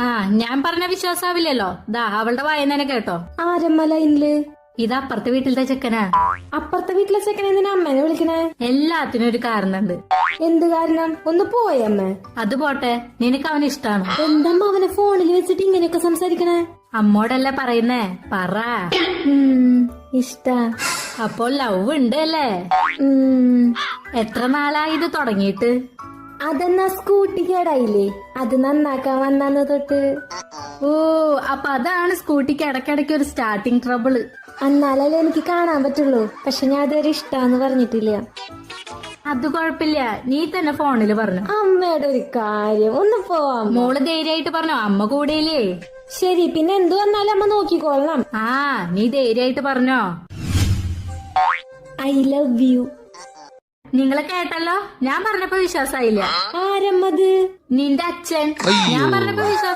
ആ ഞാൻ പറഞ്ഞ വിശ്വാസാവില്ലല്ലോ. ദാ അവളുടെ വായന കേട്ടോ. ആരമ്മ ലൈനില്? ഇത് അപ്പുറത്തെ വീട്ടിലത്തെ ചെക്കനാ. അപ്പുറത്തെ വീട്ടിലെ ചെക്കനെ എന്തിനാ അമ്മേനെ വിളിക്കണേ? എല്ലാത്തിനും ഒരു കാരണുണ്ട്. എന്ത് കാരണം? ഒന്ന് പോയമ്മ. അത് പോട്ടെ, നിനക്ക് അവന് ഇഷ്ടാണോ? എന്തമ്മ അവനെ ഫോണിൽ വെച്ചിട്ട് ഇങ്ങനെയൊക്കെ സംസാരിക്കണേ? അമ്മോടല്ലേ പറയുന്നേ, പറ. ഇഷ്ടാ. അപ്പോൾ ലവ് ഉണ്ട് അല്ലേ? എത്ര നാളായി ഇത് തുടങ്ങിയിട്ട്? അതെന്നാ സ്കൂട്ടി കേടായില്ലേ, അത് നന്നാക്കാൻ വന്നാന്ന് തൊട്ട്. ഓ, അപ്പൊ അതാണ് സ്കൂട്ടിക്ക് ഇടയ്ക്കിടയ്ക്ക് ഒരു സ്റ്റാർട്ടിങ് ട്രബിള്. എന്നാലല്ലേ എനിക്ക് കാണാൻ പറ്റുള്ളൂ. പക്ഷെ ഞാൻ അതുവരെ ഇഷ്ടാന്ന് പറഞ്ഞിട്ടില്ല. അത് കുഴപ്പമില്ല, നീ തന്നെ ഫോണില് പറഞ്ഞു. അമ്മയുടെ ഒരു കാര്യം, ഒന്ന് പോവാം. മോള് ധൈര്യമായിട്ട് പറഞ്ഞോ, അമ്മ കൂടെയില്ലേ? ശരി, പിന്നെ എന്തു വന്നാലും അമ്മ നോക്കിക്കോളണം. ആ, നീ ധൈര്യമായിട്ട് പറഞ്ഞോ. I love you. നിങ്ങളെ കേട്ടല്ലോ, ഞാൻ പറഞ്ഞപ്പോ വിശ്വാസായില്ല. ആരമ്മത്? നിന്റെ അച്ഛൻ. ഞാൻ പറഞ്ഞപ്പോ വിശ്വാസം